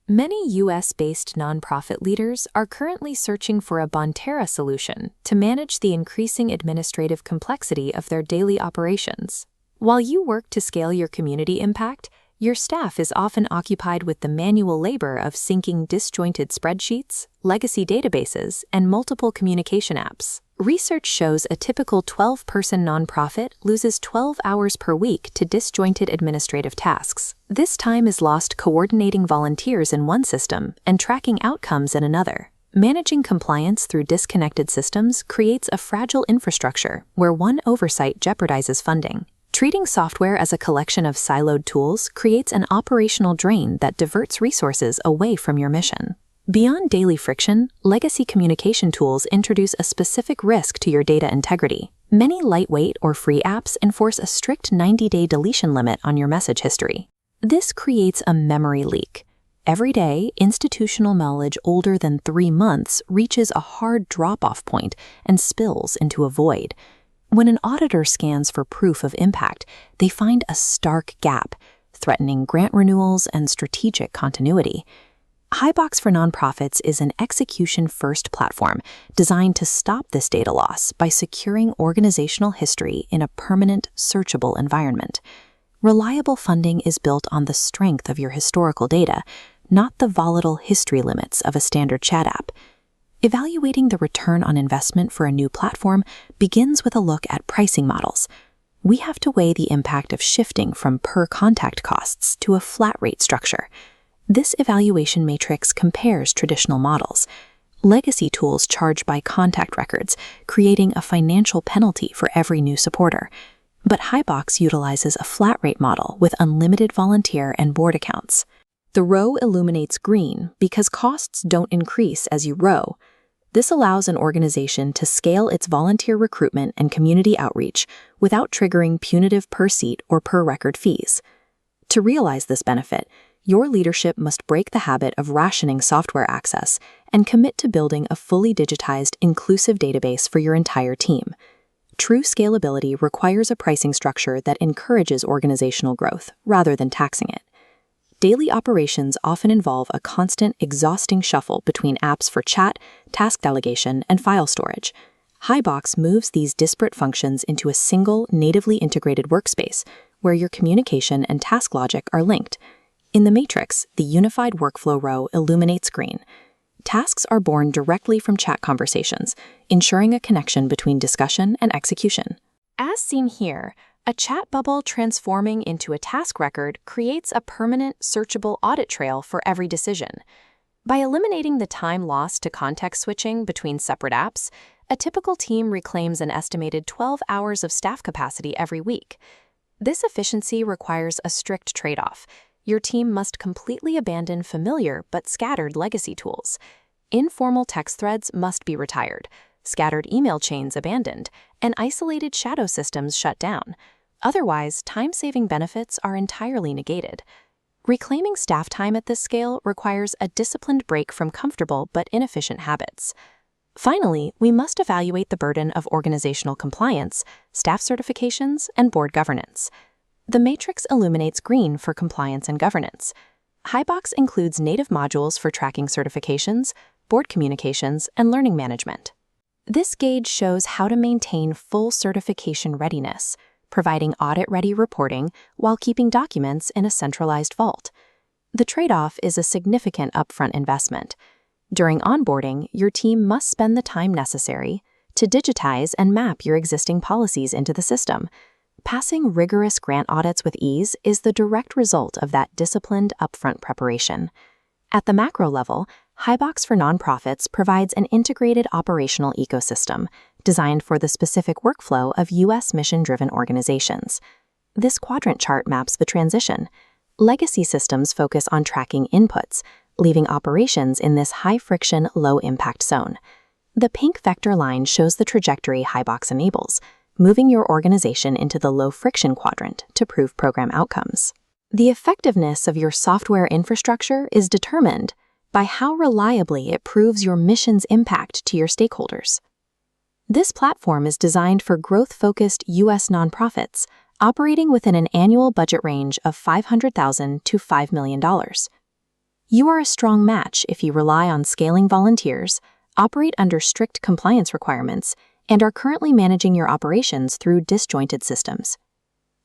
Many U.S.-based nonprofit leaders are currently searching for a Bonterra solution to manage the increasing administrative complexity of their daily operations. While you work to scale your community impact, your staff is often occupied with the manual labor of syncing disjointed spreadsheets, legacy databases, and multiple communication apps. Research shows a typical 12-person nonprofit loses 12 hours per week to disjointed administrative tasks. This time is lost coordinating volunteers in one system and tracking outcomes in another. Managing compliance through disconnected systems creates a fragile infrastructure where one oversight jeopardizes funding. Treating software as a collection of siloed tools creates an operational drain that diverts resources away from your mission. Beyond daily friction, legacy communication tools introduce a specific risk to your data integrity. Many lightweight or free apps enforce a strict 90-day deletion limit on your message history. This creates a memory leak. Every day, institutional knowledge older than 3 months reaches a hard drop-off point and spills into a void. When an auditor scans for proof of impact, they find a stark gap, threatening grant renewals and strategic continuity. Hibox for Nonprofits is an execution-first platform designed to stop this data loss by securing organizational history in a permanent, searchable environment. Reliable funding is built on the strength of your historical data, not the volatile history limits of a standard chat app. Evaluating the return on investment for a new platform begins with a look at pricing models. We have to weigh the impact of shifting from per-contact costs to a flat-rate structure. This evaluation matrix compares traditional models. Legacy tools charge by contact records, creating a financial penalty for every new supporter. But Hibox utilizes a flat-rate model with unlimited volunteer and board accounts. The row illuminates green because costs don't increase as you row. This allows an organization to scale its volunteer recruitment and community outreach without triggering punitive per-seat or per-record fees. To realize this benefit, your leadership must break the habit of rationing software access and commit to building a fully digitized, inclusive database for your entire team. True scalability requires a pricing structure that encourages organizational growth rather than taxing it. Daily operations often involve a constant, exhausting shuffle between apps for chat, task delegation, and file storage. Hibox moves these disparate functions into a single, natively integrated workspace where your communication and task logic are linked. In the matrix, the unified workflow row illuminates green. Tasks are born directly from chat conversations, ensuring a connection between discussion and execution. As seen here, a chat bubble transforming into a task record creates a permanent, searchable audit trail for every decision. By eliminating the time lost to context switching between separate apps, a typical team reclaims an estimated 12 hours of staff capacity every week. This efficiency requires a strict trade-off. Your team must completely abandon familiar but scattered legacy tools. Informal text threads must be retired, scattered email chains abandoned, and isolated shadow systems shut down. Otherwise, time-saving benefits are entirely negated. Reclaiming staff time at this scale requires a disciplined break from comfortable but inefficient habits. Finally, we must evaluate the burden of organizational compliance, staff certifications, and board governance. The matrix illuminates green for compliance and governance. Hibox includes native modules for tracking certifications, board communications, and learning management. This gauge shows how to maintain full certification readiness, providing audit-ready reporting while keeping documents in a centralized vault. The trade-off is a significant upfront investment. During onboarding, your team must spend the time necessary to digitize and map your existing policies into the system. Passing rigorous grant audits with ease is the direct result of that disciplined upfront preparation. At the macro level, Hibox for Nonprofits provides an integrated operational ecosystem designed for the specific workflow of U.S. mission-driven organizations. This quadrant chart maps the transition. Legacy systems focus on tracking inputs, leaving operations in this high-friction, low-impact zone. The pink vector line shows the trajectory Hibox enables, moving your organization into the low-friction quadrant to prove program outcomes. The effectiveness of your software infrastructure is determined by how reliably it proves your mission's impact to your stakeholders. This platform is designed for growth-focused U.S. nonprofits operating within an annual budget range of $500,000 to $5 million. You are a strong match if you rely on scaling volunteers, operate under strict compliance requirements, and are currently managing your operations through disjointed systems.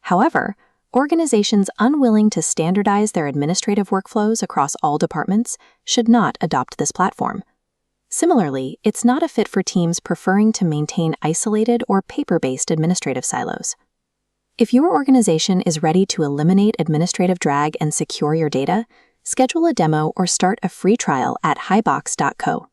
However, organizations unwilling to standardize their administrative workflows across all departments should not adopt this platform. Similarly, it's not a fit for teams preferring to maintain isolated or paper-based administrative silos. If your organization is ready to eliminate administrative drag and secure your data, schedule a demo or start a free trial at hibox.co.